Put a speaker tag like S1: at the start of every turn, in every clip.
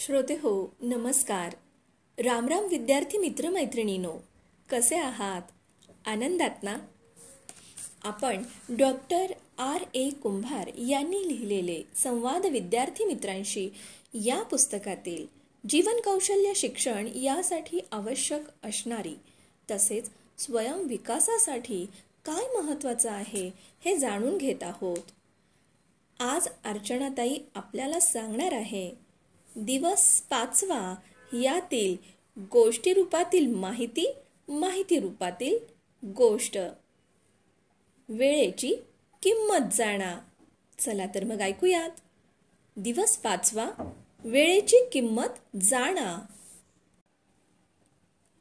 S1: श्रोते हो, नमस्कार. रामराम विद्यार्थी मित्रमैत्रिणींनो, कसे आहात? आनंदात ना? आपण डॉक्टर R.A. कुंभार यांनी लिहिलेले संवाद विद्यार्थी मित्रांशी या पुस्तकातील जीवन कौशल्य शिक्षण यासाठी आवश्यक असणारी तसेच स्वयंविकासासाठी काय महत्त्वाचं आहे हे जाणून घेत आहोत. आज अर्चनाताई आपल्याला सांगणार आहे दिवस 5वा यातील गोष्टी रूपातील माहिती, माहिती रूपातील गोष्ट. वेळेची किंमत जाणा. चला तर मग ऐकूयात. दिवस 5वा, वेळेची किंमत जाणा.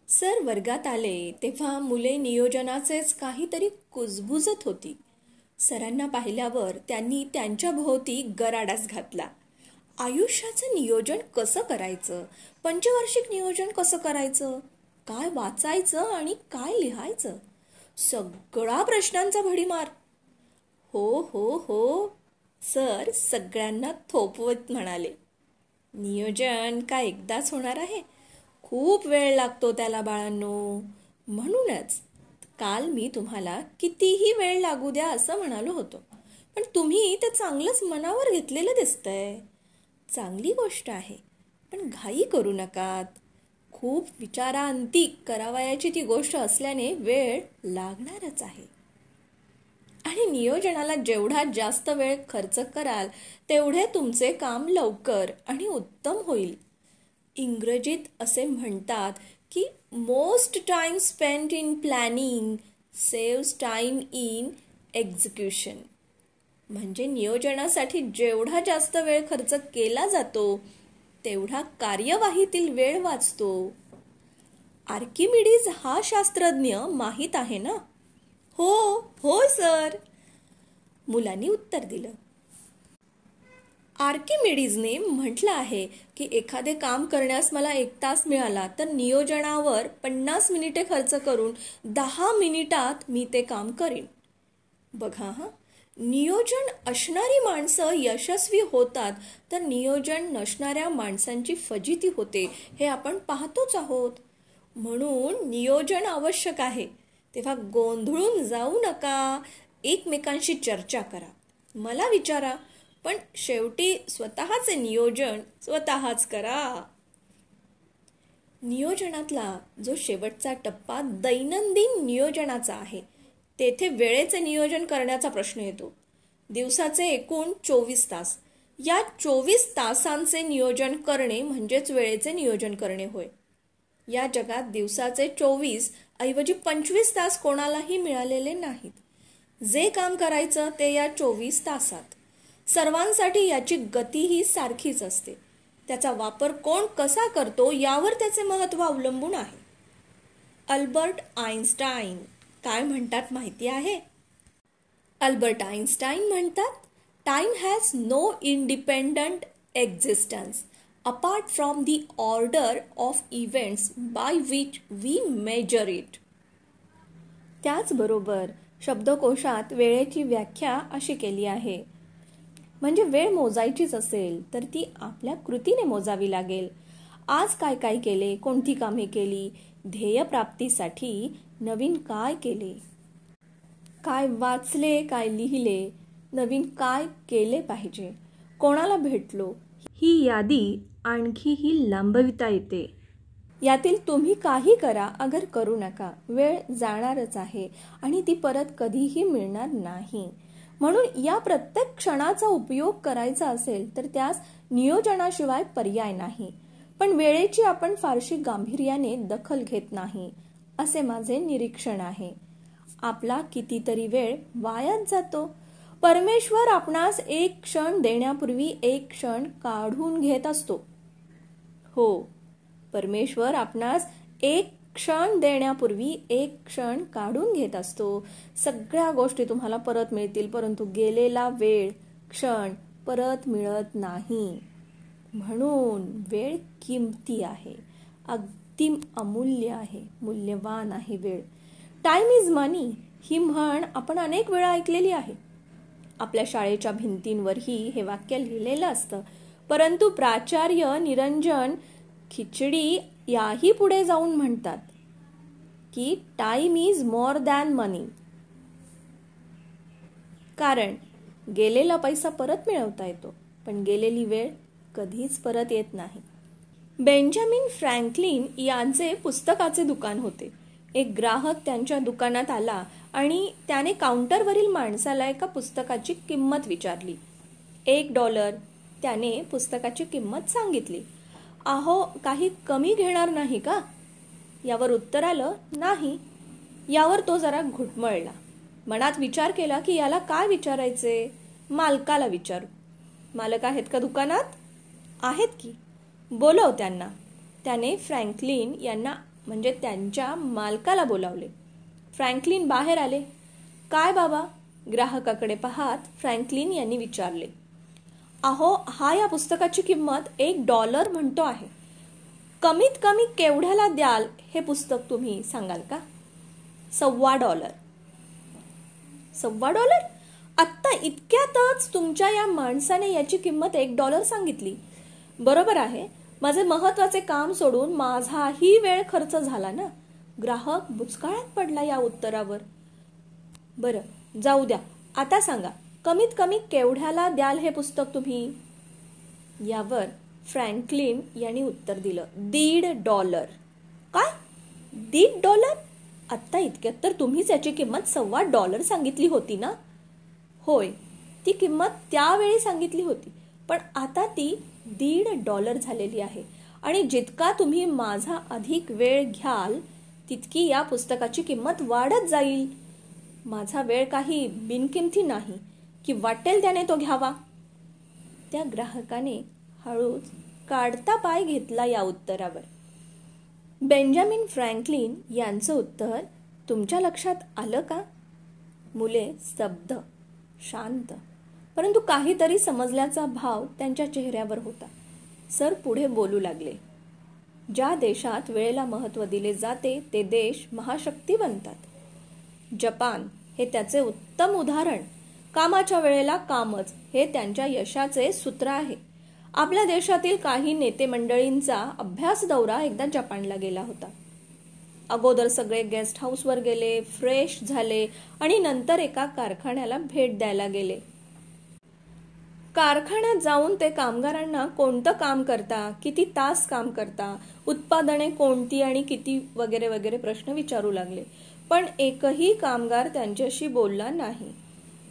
S1: सर वर्गात आले तेव्हा मुले नियोजनाचेच काहीतरी कुजबुजत होती. सरांना पाहिल्यावर त्यांनी त्यांच्या भोवती गराडाच घातला. आयुष्याचं नियोजन कसं करायचं, पंचवार्षिक नियोजन कसं करायचं, काय वाचायचं आणि काय लिहायचं, सगळा प्रश्नांचा भडीमार. हो हो हो, सर सगळ्यांना थोपवत म्हणाले. नियोजन काय एकदाच होणार आहे? खूप वेळ लागतो त्याला बाळांनो. म्हणूनच काल मी तुम्हाला कितीही वेळ लागू द्या असं म्हणालो होतो, पण तुम्ही ते चांगलंच मनावर घेतलेलं दिसतंय. चांगली गोष्ट आहे, पण घाई करू नकात. खूप विचारांती करावयाची ती गोष्ट असल्याने वेळ लागणारच आहे. आणि नियोजनाला जेवढा जास्त वेळ खर्च कराल तेवढे तुमचे काम लवकर आणि उत्तम होईल. इंग्रजीत असे म्हणतात की most time spent in planning saves time in execution. म्हणजे नियोजनासाठी जेवढा जास्त वेळ खर्च केला जातो तेवढा कार्यवाहीतील वेळ वाचतो. आर्किमिडीज हा शास्त्रज्ञ माहीत आहे ना? हो हो सर, मुलांनी उत्तर दिलं. आर्किमिडीजने म्हटलं आहे की एखादे काम करण्यास मला 1 तास मिळाला तर नियोजनावर 50 मिनिटे खर्च करून 10 मिनिटात मी ते काम करीन. बघा हा, नियोजन असणारी माणसं यशस्वी होतात तर नियोजन नसणाऱ्या माणसांची फजिती होते हे आपण पाहतोच आहोत. म्हणून नियोजन आवश्यक आहे. तेव्हा गोंधळून जाऊ नका. एकमेकांशी चर्चा करा, मला विचारा, पण शेवटी स्वतःचे नियोजन स्वतःच करा. नियोजनातला जो शेवटचा टप्पा दैनंदिन नियोजनाचा आहे तेथे वेळेचे नियोजन करण्याचा प्रश्न येतो. दिवसाचे एकूण 24 तास. या 24 तासांचे नियोजन करणे म्हणजेच वेळेचे नियोजन करणे होय. या जगात दिवसाचे 24 ऐवजी 25 तास कोणालाही मिळालेले नाहीत. जे काम करायचं ते या 24 तासात. सर्वांसाठी याची गतीही सारखीच असते. त्याचा वापर कोण कसा करतो यावर त्याचे महत्त्व अवलंबून आहे. अल्बर्ट आइन्स्टाईन काय म्हणतात माहिती आहे? अल्बर्ट आइन्स्टाईन म्हणतात, time has no independent existence apart from the order of events by which we measure it. त्याचबरोबर शब्दकोशात वेळेची व्याख्या अशी केली आहे, म्हणजे वेळ मोजायचीच असेल तर ती आपल्या कृतीने मोजावी लागेल. आज काय काय केले, कोणती कामे केली, ध्येयप्राप्तीसाठी नवीन काय केले, काय वाचले, काय लिहिले, नवीन काय केले पाहिजे, कोणाला भेटलो, ही यादी आणखीही लांबविता येते. यातील तुम्ही काही करा अगर करू नका, वेळ जाणारच आहे आणि ती परत कधीही मिळणार नाही. म्हणून या प्रत्येक क्षणाचा उपयोग करायचा असेल तर त्यास नियोजनाशिवाय पर्याय नाही. पण वेळेची आपण फारशी गांभीर्याने दखल घेत नाही असे माझे निरीक्षण आहे. आपला कितीतरी वेळ वायाच जातो. परमेश्वर आपणास एक क्षण देण्यापूर्वी एक क्षण काढून घेत असतो. हो, परमेश्वर आपणास एक क्षण देण्यापूर्वी एक क्षण काढून घेत असतो. सगळ्या गोष्टी तुम्हाला परत मिळतील, परंतु गेलेला वेळ, क्षण परत मिळत नाही. म्हणून वेळ किमती आहे, अगदी अमूल्य आहे, मूल्यवान आहे वेळ. टाइम इज मनी ही म्हण आपण अनेक वेळा ऐकलेली आहे. आपल्या शाळेच्या भिंतींवरही हे वाक्य लिहिलेलं असतं. परंतु प्राचार्य निरंजन खिचडी याही पुढे जाऊन म्हणतात की टाइम इज मोर दॅन मनी. कारण गेलेला पैसा परत मिळवता येतो, पण गेलेली वेळ कधीच परत येत नाही. बेंजामिन फ्रँकलिन यांचे पुस्तकाचे दुकान होते. एक ग्राहक त्यांच्या दुकानात आला आणि त्याने काउंटरवरील माणसाला एका पुस्तकाची किंमत विचारली. $1. त्याने पुस्तकाची किंमत सांगितली. अहो, काही कमी घेणार नाही का? यावर उत्तर आलं, नाही. यावर तो जरा घुटमळला. मनात विचार केला की याला काय विचारायचे? मालकाला विचारू. मालक आहेत का दुकानात? आहेत की. बोलव त्यांना. त्याने फ्रँकलिन यांना म्हणजे त्यांच्या मालकाला बोलावले. फ्रँकलिन बाहेर आले. काय बाबा? ग्राहकाकडे पाहत फ्रँकलिन यांनी विचारले. अहो, हा या पुस्तकाची किंमत $1 म्हणतो आहे. कमीत कमी केवढ्याला द्याल हे पुस्तक तुम्ही सांगाल का? $1.25. $1.25? आत्ता इतक्यातच तुमच्या या माणसाने याची किंमत $1 सांगितली. बरोबर आहे. माझे महत्वाचे काम सोडून माझाही वेळ खर्च झाला ना. ग्राहक बुचकाळ्यात पडला या उत्तरावर. बरं, जाऊ द्या. आता सांगा, कमीत कमी केवढ्याला द्याल हे पुस्तक तुम्ही? यावर फ्रँकलिन यांनी उत्तर दिलं, $1.50. काय? $1.50? आत्ता इतक्यात तर तुम्हीच याची किंमत $1.25 सांगितली होती ना? होय, ती किंमत त्यावेळी सांगितली होती, पण आता ती $1.50 झालेली आहे. आणि जितका तुम्ही माझा अधिक वेळ घ्याल तितकी या पुस्तकाची किंमत वाढत जाईल. माझा वेळ काही बिनकिमती नाही की वाटेल त्याने तो घ्यावा. त्या ग्राहकाने हळूच काढता पाय घेतला या उत्तरावर. बेंजामिन फ्रँकलिन यांचं उत्तर तुमच्या लक्षात आलं का? मुले स्तब्ध, शांत, परंतु काहीतरी समजल्याचा भाव त्यांच्या चेहऱ्यावर होता. सर पुढे बोलू लागले. ज्या देशात वेळेला महत्त्व दिले जाते ते देश महाशक्ती बनतात. जपान हे त्याचे उत्तम उदाहरण. कामाच्या वेळेला कामच हे त्यांच्या यशाचे सूत्र आहे. आपल्या देशातील काही नेते मंडळींचा अभ्यास दौरा एकदा जपानला गेला होता. अगोदर सगळे गेस्ट हाऊसवर गेले, फ्रेश झाले आणि नंतर एका कारखान्याला भेट द्यायला गेले. कारखान्यात जाऊन ते कामगारांना कोणतं काम करता, किती तास काम करता, उत्पादने कोणती आणि किती वगैरे वगैरे प्रश्न विचारू लागले. पण एकही कामगार त्यांच्याशी बोलला नाही.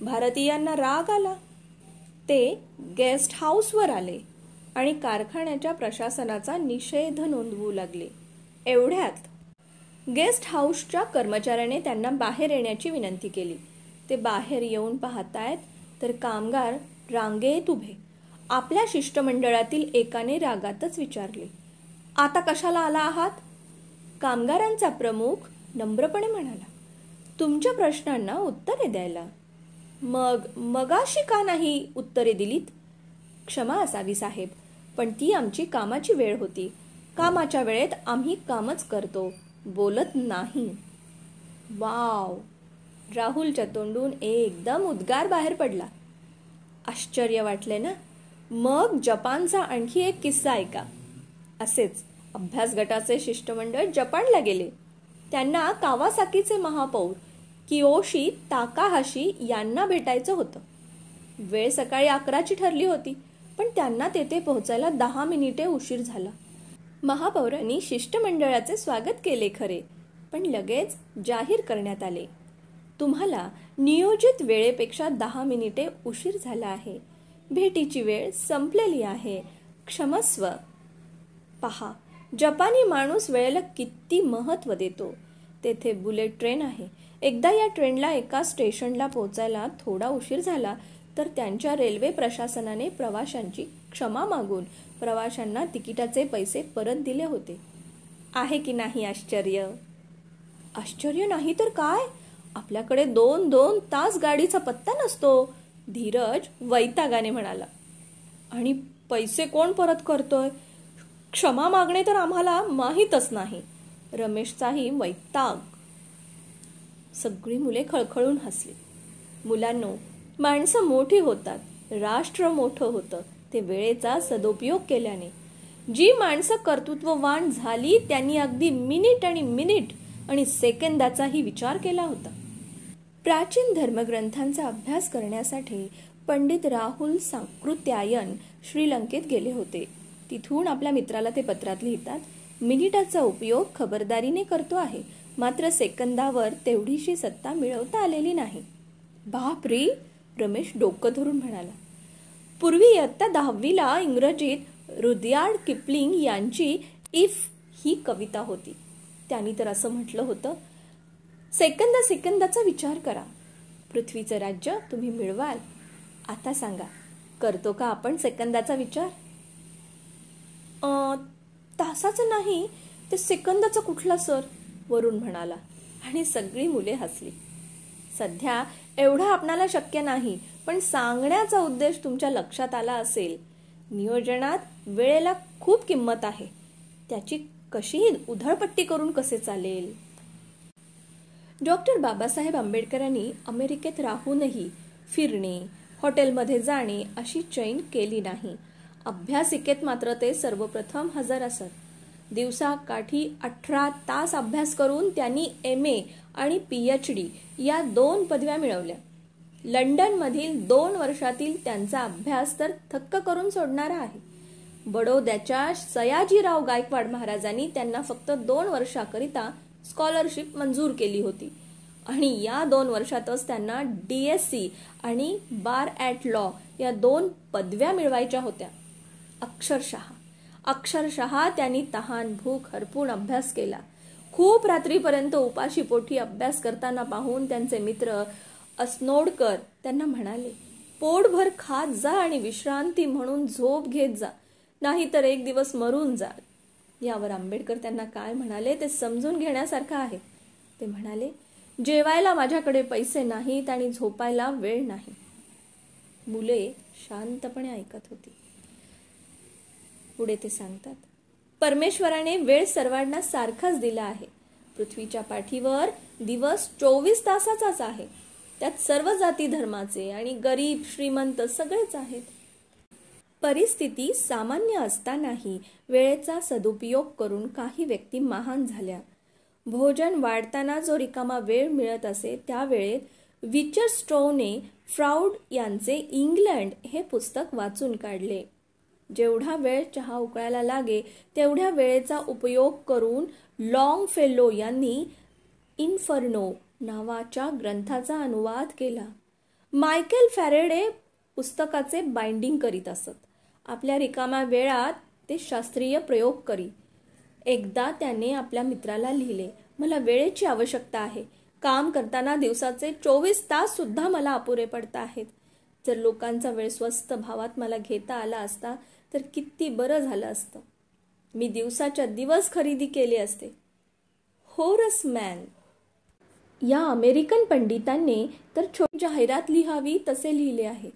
S1: भारतीयांना राग आला. ते गेस्ट हाऊसवर आले आणि कारखान्याच्या प्रशासनाचा निषेध नोंदवू लागले. एवढ्यात गेस्ट हाऊसच्या कर्मचाऱ्याने त्यांना बाहेर येण्याची विनंती केली. ते बाहेर येऊन पाहतायत तर कामगार रांगेत उभे. आपल्या शिष्टमंडळातील एकाने रागातच विचारले, आता कशाला आला आहात? कामगारांचा प्रमुख नम्रपणे म्हणाला, तुमच्या प्रश्नांना उत्तरे द्यायला. मग मगाशी का नाही उत्तरे दिलीत? क्षमा असावी साहेब, पण ती आमची कामाची वेळ होती. कामाच्या वेळेत आम्ही कामच करतो, बोलत नाही. वाव! राहुलच्या तोंडून एकदम उद्गार बाहेर पडला. आश्चर्य वाटले ना? मग जपानचा आणखी एक किस्सा ऐका. असेच अभ्यास गटाचे शिष्टमंडळ जपानला गेले. त्यांना कावासाकीचे महापौर कियोशी ताकाहाशी यांना भेटायचं होतं. वेळ सकाळी 11ची ठरली होती, पण त्यांना तेथे पोहोचायला 10 मिनिटे उशीर झाला. महापौरांनी शिष्टमंडळाचे स्वागत केले खरे, पण लगेच जाहीर करण्यात आले, तुम्हाला नियोजित वेळेपेक्षा 10 मिनिटे उशीर झाला आहे. भेटीची वेळ संपलेली आहे. क्षमस्व. पहा, जपानी माणूस वेळेला किती महत्त्व देतो. तेथे बुलेट ट्रेन आहे. एकदा या ट्रेनला एका स्टेशनला पोहोचायला थोडा उशीर झाला तर त्यांच्या रेल्वे प्रशासनाने प्रवाशांची क्षमा मागून प्रवाशांना तिकिटाचे पैसे परत दिले होते. आहे की नाही आश्चर्य? आश्चर्य नाही तर काय? आपल्याकडे 2-2 तास गाडीचा पत्ता नसतो, धीरज वैतागाने म्हणाला. आणि पैसे कोण परत करतोय? क्षमा मागणे तर आम्हाला माहीतच नाही. रमेशचाही वैताग. सगळी मुले खळखळून हसली. मुलांनो, माणसं मोठी होतात, राष्ट्र मोठं होतं, ते वेळेचा सदुपयोग केल्याने. जी माणसं कर्तृत्ववान झाली त्यांनी अगदी मिनिट आणि सेकंदाचाही विचार केला होता. प्राचीन धर्मग्रंथांचा अभ्यास करण्यासाठी पंडित राहुल सांकृत्यायन श्रीलंकेत गेले होते. तिथून आपल्या मित्राला ते पत्रात लिहितात, मिनिटाचा उपयोग खबरदारीने करतो आहे, मात्र सेकंदावर तेवढीशी सत्ता मिळवता आलेली नाही. बाप रे, रमेश डोकं धरून म्हणाला. पूर्वी इयत्ता 10वीला इंग्रजीत रुडयार्ड किपलिंग यांची इफ ही कविता होती. त्यांनी तर असं म्हटलं होतं, सेकंदाचा विचार करा, पृथ्वीचं राज्य तुम्ही मिळवाल. आता सांगा, करतो का आपण सेकंदाचा विचार? तासाचं नाही, ते सेकंदाचा कुठला सर, वरून म्हणाला आणि सगळी मुले हसली. सध्या एवढं आपणाला शक्य नाही, पण सांगण्याचा उद्देश तुमच्या लक्षात आला असेल. नियोजनात वेळेला खूप किंमत आहे, त्याची कशीही उधळपट्टी करून कसे चालेल. डॉक्टर बाबासाहेब आंबेडकरांनी अमेरिकेत राहूनही फिरणे, हॉटेलमध्ये जाणे अशी चैन केली नाही. अभ्यासिकेत मात्र ते सर्वप्रथम हजर असत. दिवसाकाठी 18 तास अभ्यास करून त्यांनी MA आणि PhD या 2 पदव्या मिळवल्या. लंडनमधील 2 वर्षातील त्यांचा अभ्यास तर थक्क करून सोडणारा आहे. बडोद्याच्या सयाजीराव गायकवाड महाराजांनी त्यांना फक्त 2 वर्षाकरिता स्कॉलरशिप मंजूर केली होती आणि या 2 वर्षातच त्यांना DSc आणि बार ॲट लॉ या 2 पदव्या मिळवायच्या होत्या. अक्षरशः त्यांनी तहान भूक हरपून अभ्यास केला. खूप रात्रीपर्यंत उपाशी पोटी अभ्यास करताना पाहून त्यांचे मित्र अस्नोडकर त्यांना म्हणाले, पोटभर खात जा आणि विश्रांती म्हणून झोप घेत जा, नाहीतर एक दिवस मरून जा. यावर आंबेडकर त्यांना काय म्हणाले ते समजून घेण्यासारखं आहे. ते म्हणाले, जेवायला माझ्याकडे पैसे नाहीत आणि झोपायला वेळ नाही. मुले शांतपणे ऐकत होती. पुढे ते सांगतात, परमेश्वराने वेळ सर्वांना सारखाच दिला आहे. पृथ्वीच्या पाठीवर दिवस 24 तासाचाच आहे. त्यात सर्व जाती धर्माचे आणि गरीब श्रीमंत सगळेच आहेत. परिस्थिती सामान्य असतानाही वेळेचा सदुपयोग करून काही व्यक्ती महान झाल्या. भोजन वाढताना जो रिकामा वेळ मिळत असे त्यावेळेत विचरस्ट्रोने फ्राउड यांचे इंग्लंड हे पुस्तक वाचून काढले. जेवढा वेळ चहा उकळायला लागे तेवढ्या वेळेचा उपयोग करून लॉंगफेलो यांनी इन्फर्नो नावाच्या ग्रंथाचा अनुवाद केला. मायकेल फॅरेडे पुस्तकाचे बाइंडिंग करीत असत. आपल्या रिकाम्या वेळात ते शास्त्रीय प्रयोग करी. एकदा त्याने आपल्या मित्राला लिहिले, मला वेळेची आवश्यकता आहे. काम करताना दिवसाचे 24 तास सुद्धा मला अपुरे पडत आहेत. जर लोकांचा वेळ स्वस्त भावात मला घेता आला असता तर किती बरं झालं असतं. मी दिवसाच्या दिवस खरेदी केले असते. होरस मॅन या अमेरिकन पंडितांनी तर छोटी जाहिरात लिहावी तसे लिहिले आहे.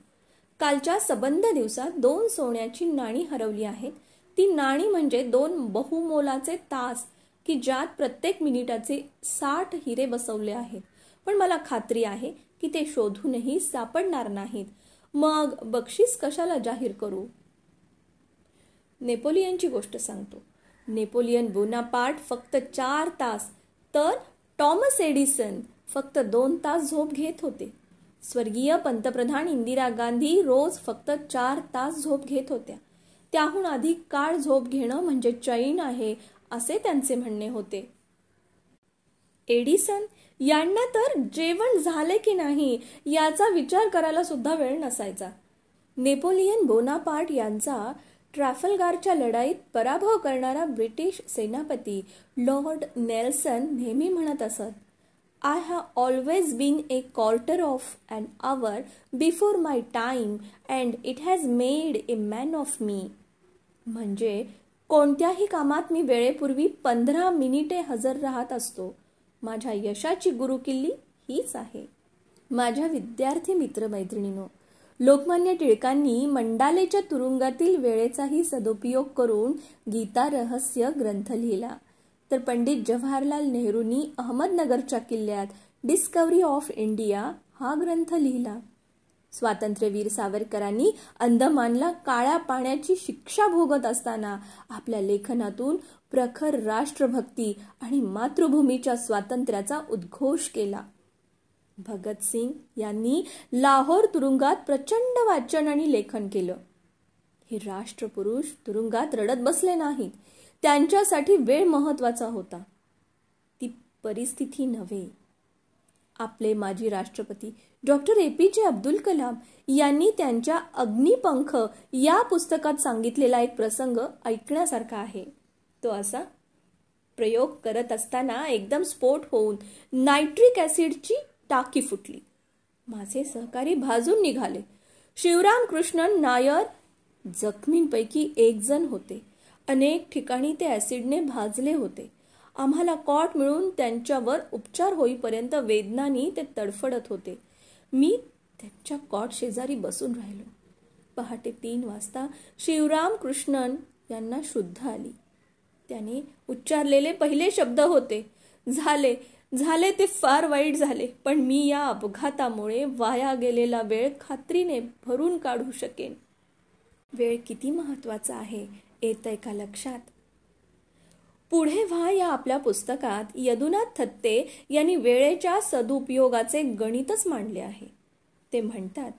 S1: कालच्या सबंध दिवसात 2 सोन्याची नाणी हरवली आहेत. ती नाणी म्हणजे 2 बहुमोलाचे तास की ज्यात प्रत्येक मिनिटाचे 60 हिरे बसवले आहेत. पण मला खात्री आहे की ते शोधूनही सापडणार नाहीत. मग बक्षीस कशाला जाहीर करू. नेपोलियनची गोष्ट सांगतो. नेपोलियन बोनापार्ट फक्त 4 तास तर टॉमस एडिसन फक्त 2 तास झोप घेत होते. स्वर्गीय पंतप्रधान इंदिरा गांधी रोज फक्त 4 तास झोप घेत होत्या. त्याहून अधिक काळ झोप घेणं म्हणजे चैन आहे असे त्यांचे म्हणणे होते. एडिसन यांना तर जेवण झाले की नाही याचा विचार करायला सुद्धा वेळ नसायचा. नेपोलियन बोनापार्ट यांचा ट्रॅफलगारच्या लढाईत पराभव करणारा ब्रिटिश सेनापती लॉर्ड नेल्सन नेहमी म्हणत असत, I have always been a quarter of an hour before my time and it has made a man of me. म्हणजे कोणत्याही कामात मी वेळेपूर्वी 15 मिनिटे हजर राहत असतो. माझ्या यशाची गुरुकिल्ली हीच आहे. माझ्या विद्यार्थी मित्रमैत्रिणींनो, लोकमान्य टिळकांनी मंडालेच्या तुरुंगातील वेळेचाही सदुपयोग करून गीता रहस्य ग्रंथ लिहिला. तर पंडित जवाहरलाल नेहरूंनी अहमदनगरच्या किल्ल्यात डिस्कव्हरी ऑफ इंडिया हा ग्रंथ लिहिला. स्वातंत्र्यवीर सावरकरांनी अंदमानला काळ्या पाण्याची शिक्षा भोगत असताना आपल्या लेखनातून प्रखर राष्ट्रभक्ती आणि मातृभूमीच्या स्वातंत्र्याचा उद्घोष केला. भगतसिंग यांनी लाहोर तुरुंगात प्रचंड वाचन आणि लेखन केलं. हे राष्ट्रपुरुष तुरुंगात रडत बसले नाहीत. त्यांच्यासाठी वेळ महत्वाचा होता, ती परिस्थिती नव्हे. आपले माजी राष्ट्रपती डॉक्टर APJ अब्दुल कलाम यांनी त्यांच्या अग्निपंख या पुस्तकात सांगितलेला एक प्रसंग ऐकण्यासारखा आहे. तो असा: प्रयोग करत असताना एकदम स्फोट होऊन नायट्रिक ॲसिडची टाकी फुटली. माझे सहकारी भाजून निघाले. शिवराम कृष्णन नायर जखमींपैकी एक जण होते. अनेक ठिकाणी ते ॲसिडने भाजले होते. आम्हाला कॉट मिळून त्यांच्यावर उपचार होईपर्यंत वेदनांनी ते तडफडत होते. मी त्यांच्या कॉट शेजारी बसून राहिलो. पहाटे 3 वाजता शिवराम कृष्णन यांना शुद्ध आली. त्याने उच्चारलेले पहिले शब्द होते, झाले ते फार वाईट झाले, पण मी या अपघातामुळे वाया गेलेला वेळ खात्रीने भरून काढू शकेन. वेळ किती महत्वाचा आहे येतंय का लक्षात? पुढे व्हा या आपल्या पुस्तकात यदुनाथ थत्ते यांनी वेळेच्या सदुपयोगाचे गणितच मांडले आहे. ते म्हणतात,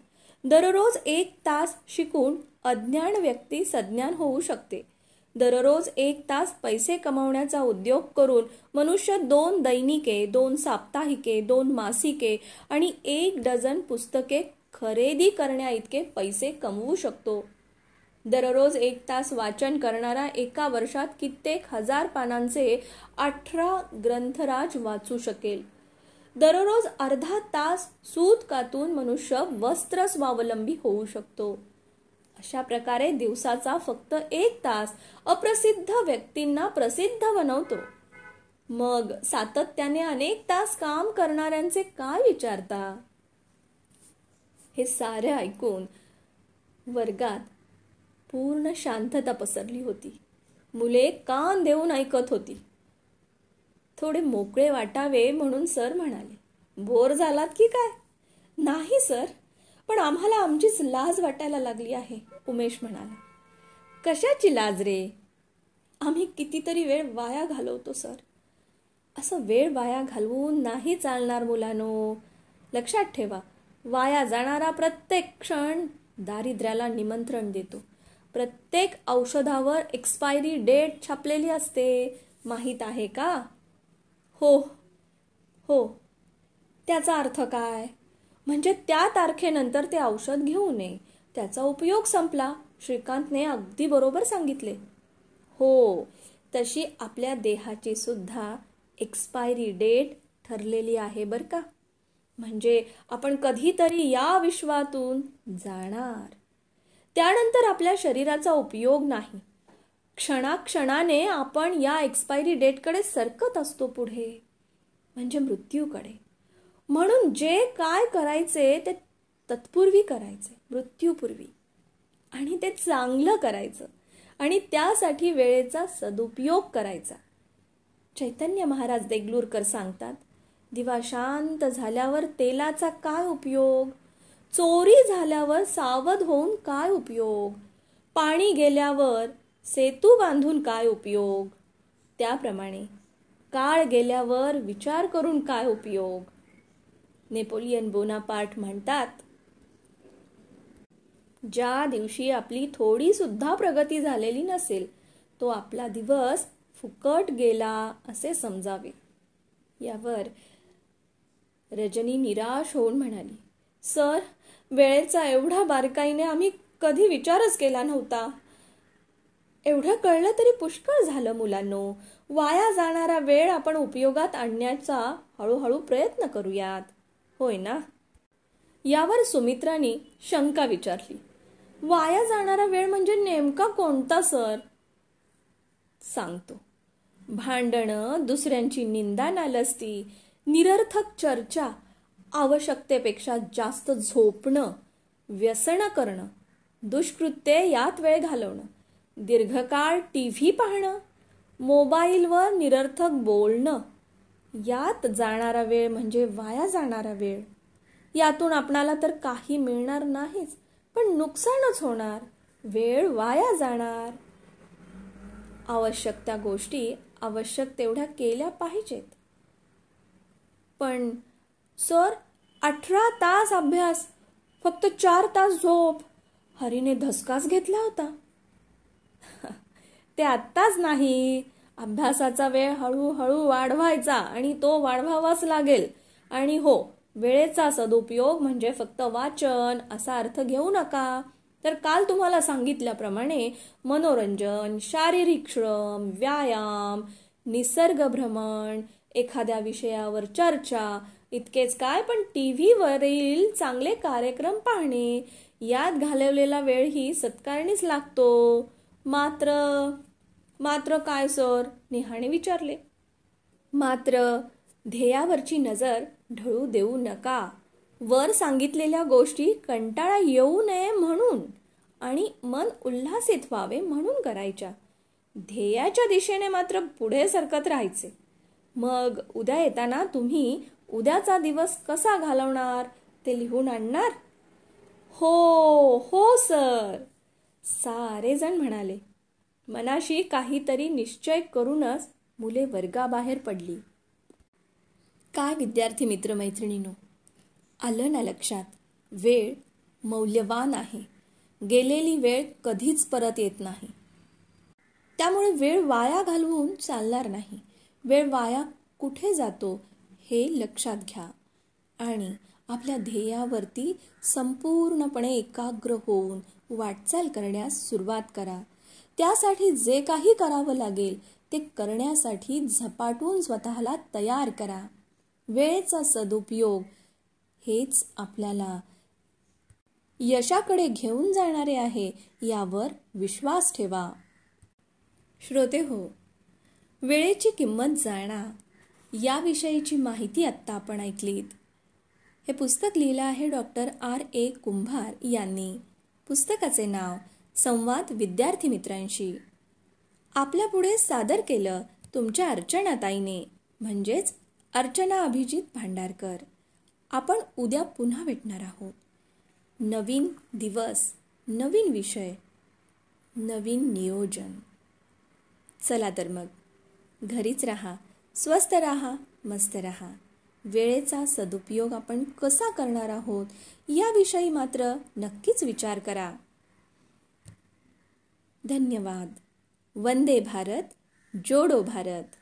S1: दररोज 1 तास शिकून अज्ञान व्यक्ती सज्ञान होऊ शकते. दररोज 1 तास पैसे कमावण्याचा उद्योग करून मनुष्य 2 दैनिके, 2 साप्ताहिके, 2 मासिके आणि 1 डझन पुस्तके खरेदी करण्या इतके पैसे कमवू शकतो. दररोज 1 तास वाचन करणारा एका वर्षात कित्येक हजार पानांचे 18 ग्रंथराज वाचू शकेल. दररोज अर्धा तास सूत कातून मनुष्य वस्त्र स्वावलंबी होऊ शकतो. अशा प्रकारे दिवसाचा फक्त 1 तास अप्रसिद्ध व्यक्तींना प्रसिद्ध बनवतो. मग सातत्याने अनेक तास काम करणाऱ्यांचे काय विचारता? हे सारे ऐकून वर्गात पूर्ण शांतता पसरली होती. मुले कान देऊन ऐकत होती. थोडे मोकळे वाटावे म्हणून सर म्हणाले, बोर झालात की काय? नाही सर, पण आम्हाला आमचीच लाज वाटायला लागली आहे, उमेश म्हणाला. कशाची लाज रे? आम्ही कितीतरी वेळ वाया घालवतो सर. असं वेळ वाया घालवून नाही चालणार मुलांनो. लक्षात ठेवा, वाया जाणारा प्रत्येक क्षण दारिद्र्याला निमंत्रण देतो. प्रत्येक औषधावर एक्सपायरी डेट छापलेली असते, माहीत आहे का? हो. त्याचा अर्थ काय? म्हणजे त्या तारखेनंतर ते औषध घेऊ नये, त्याचा उपयोग संपला. श्रीकांतने अगदी बरोबर सांगितले. हो, तशी आपल्या देहाची सुद्धा एक्सपायरी डेट ठरलेली आहे बरं का. म्हणजे आपण कधीतरी या विश्वातून जाणार. त्यानंतर आपल्या शरीराचा उपयोग नाही. क्षणाक्षणाने आपण या एक्सपायरी डेटकडे सरकत असतो पुढे, म्हणजे मृत्यूकडे. म्हणून जे काय करायचे ते तत्पूर्वी करायचे, मृत्यूपूर्वी, आणि ते चांगलं करायचं आणि त्यासाठी वेळेचा सदुपयोग करायचा. चैतन्य महाराज देगलूरकर सांगतात, दिवा शांत झाल्यावर तेलाचा काय उपयोग? चोरी झाल्यावर सावध होऊन काय उपयोग? पाणी गेल्यावर सेतू बांधून काय उपयोग? त्याप्रमाणे काळ गेल्यावर विचार करून काय उपयोग? नेपोलियन बोनापार्ट म्हणतात, ज्या दिवशी आपली थोडी सुद्धा प्रगती झालेली नसेल तो आपला दिवस फुकट गेला असे समजावे. यावर रजनी निराश होऊन म्हणाली, सर, वेळेचा एवढा बारकाईने आम्ही कधी विचारच केला नव्हता. एवढं कळलं तरी पुष्कळ झालं मुलांनो. वाया जाणारा वेळ आपण उपयोगात आणण्याचा हळूहळू प्रयत्न करूयात, होय ना? यावर सुमित्राने शंका विचारली, वाया जाणारा वेळ म्हणजे नेमका कोणता सर? सांगतो. भांडणं, दुसऱ्यांची निंदा नालस्ती, निरर्थक चर्चा, आवश्यकतेपेक्षा जास्त झोपणं, व्यसनं करणं, दुष्कृत्ये यात वेळ घालवणं, दीर्घकाळ TV पाहणं, मोबाईलवर निरर्थक बोलणं, यात जाणारा वेळ म्हणजे वाया जाणारा वेळ. यातून आपणाला तर काही मिळणार नाहीच, पण नुकसानच होणार, वेळ वाया जाणार. आवश्यक त्या गोष्टी आवश्यक तेवढ्या केल्या पाहिजेत. पण सर, 18 तास अभ्यास, फक्त 4 तास झोप, हरीने धसकाच घेतला होता. ते आत्ताच नाही, अभ्यासाचा वेळ हळूहळू वाढवायचा आणि तो वाढवावाच लागेल. आणि हो, वेळेचा सदुपयोग म्हणजे फक्त वाचन असा अर्थ घेऊ नका. तर काल तुम्हाला सांगितल्याप्रमाणे मनोरंजन, शारीरिक श्रम, व्यायाम, निसर्ग भ्रमण, एखाद्या विषयावर चर्चा, इतकेच काय पण टीव्हीवरील चांगले कार्यक्रम पाहणे, यात घालवलेला वेळही सत्कारणीच लागतो. मात्र काय सर? नेहाने विचारले. मात्र ध्येयावरची नजर ढळू देऊ नका. वर सांगितलेल्या गोष्टी कंटाळा येऊ नये म्हणून आणि मन उल्हासित व्हावे म्हणून करायच्या. ध्येयाच्या दिशेने मात्र पुढे सरकत राहायचे. मग उद्या येताना तुम्ही उद्याचा दिवस कसा घालवणार ते लिहून आणणार? हो हो सर, सारे जण म्हणाले. मनाशी काहीतरी निश्चय करूनच मुले वर्गाबाहेर पडली. काय विद्यार्थी मित्रमैत्रिणींनो, आलं ना लक्षात? वेळ मौल्यवान आहे. गेलेली वेळ कधीच परत येत नाही. त्यामुळे वेळ वाया घालवून चालणार नाही. वेळ वाया कुठे जातो हे लक्षात घ्या आणि आपल्या ध्येयावरती संपूर्णपणे एकाग्र होऊन वाटचाल करण्यास सुरुवात करा. त्यासाठी जे काही करावं लागेल ते करण्यासाठी झपाटून स्वतःला तयार करा. वेळेचा सदुपयोग हेच आपल्याला यशाकडे घेऊन जाणारे आहे, यावर विश्वास ठेवा. श्रोते हो, वेळेची किंमत जाणा याविषयीची माहिती आत्ता आपण ऐकलीत. हे पुस्तक लिहिलं आहे डॉक्टर R.A. कुंभार यांनी. पुस्तकाचे नाव संवाद विद्यार्थी मित्रांशी. आपल्या पुढे सादर केलं तुमच्या अर्चनाताईने, म्हणजेच अर्चना अभिजित भांडारकर. आपण उद्या पुन्हा भेटणार आहोत. नवीन दिवस, नवीन विषय, नवीन नियोजन. चला तर मग घरीच राहा, स्वस्थ राहा, मस्त राहा. वेळेचा सदुपयोग आपण कसा करणार आहोत याविषयी मात्र नक्कीच विचार करा. धन्यवाद. वंदे भारत, जोडो भारत.